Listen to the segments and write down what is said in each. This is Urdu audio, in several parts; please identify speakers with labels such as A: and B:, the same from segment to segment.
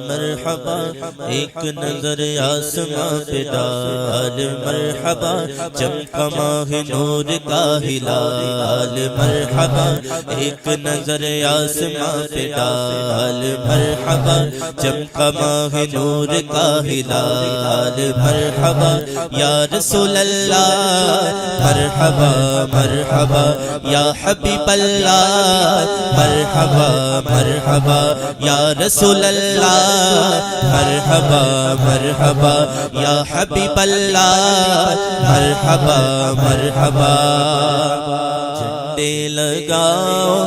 A: مرحبا ایک نظر آسماں پہ ڈال مرحبا چمکا ماہ نور کا ہلال مرحبا ایک نظر آسماں پہ ڈال مرحبا چمکا ماہ نور کا ہلال مرحبا یا رسول اللہ مرحبا مرحبا یا حبیب اللہ مرحبا مرحبا یا رسول اللہ مرحبا مرحبا یا حبیب اللہ مرحبا مرحبا جھنڈے لگاؤ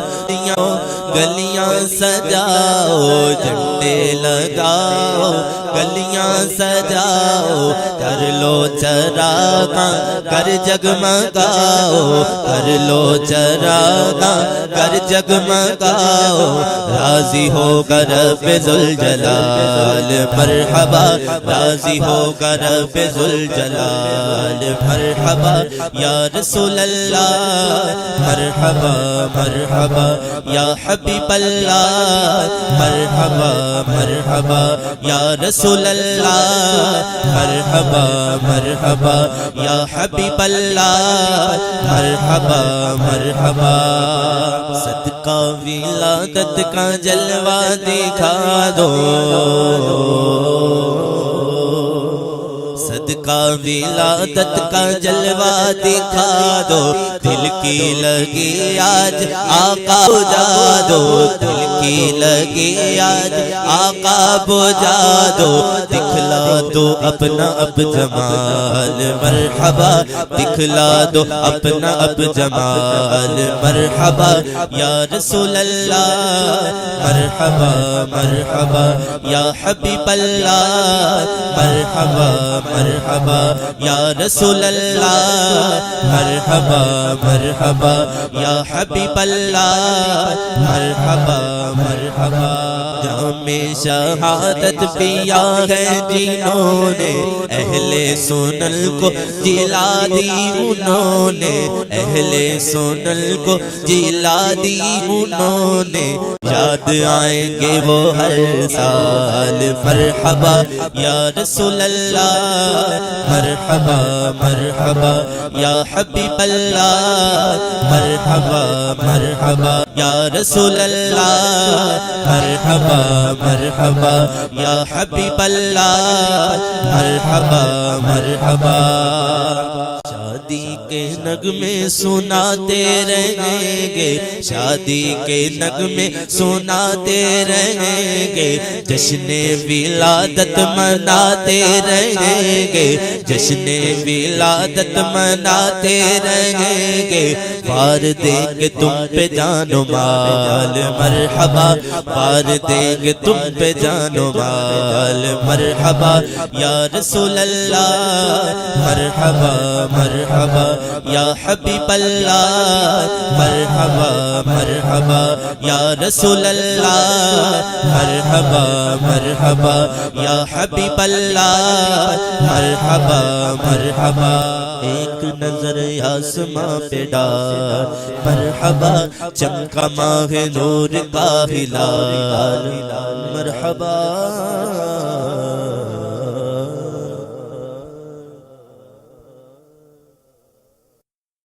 A: گلیاں سجاؤ جھنڈے لگاؤ گلیاں سجاؤ کر لو چراغاں کر جگمگاؤ کر لو چراغاں کر جگمگاؤ راضی ہو کر رب ذوالجلال مرحبا راضی ہو کر رب ذوالجلال مرحبا یا رسول اللہ مرحبا مرحبا یا حبیب اللہ مرحبا مرحبا یا رسول اللہ مرحبا مرحبا یا حبیب اللہ مرحبا مرحبا صدقہ ولادت کا جلوہ دکھا دو صدقہ ولادت کا جلوہ دکھا دو دل کی لگی آج آقا بجا دو دل کی لگی آج آقا بجا دو دکھلا دو اپنا اب جمال مرحبا دکھلا دو اپنا اب جمال مرحبا یا رسول اللہ مرحبا مرحبا یا حبیب اللہ مرحبا مرحبا یا رسول اللہ مرحبا مرحبا یا حبیب اللہ مرحبا مرحبا جام شہادت پیا ہے جنہوں نے اہل سنن کو جلا دی انہوں نے اہل سنن کو جلا دی انہوں نے یاد آئیں گے وہ ہر سال مرحبا یا رسول اللہ مرحبا مرحبا یا حبیب اللہ مرحبا مرحبا یا رسول اللہ مرحبا مرحبا یا حبیب اللہ مرحبا مرحبا شادی کے نغمے سناتے رہیں گے شادی کے نغمے سناتے رہیں گے جشن ولادت مناتے رہیں گے جشن ولادت مناتے رہیں گے پار دیں گے تم پہ جان و مال مرحبا پار دیں گے تم پہ جان و مال مرحبا یا رسول اللہ مرحبا مرحبا یا حبیب اللہ مرحبا مرحبا یا رسول اللہ مرحبا مرحبا یا حبیب اللہ مرحبا مرحبا ایک نظر آسماں پہ ڈال مرحبا چمکا ماہ نور کا ہلال مرحبا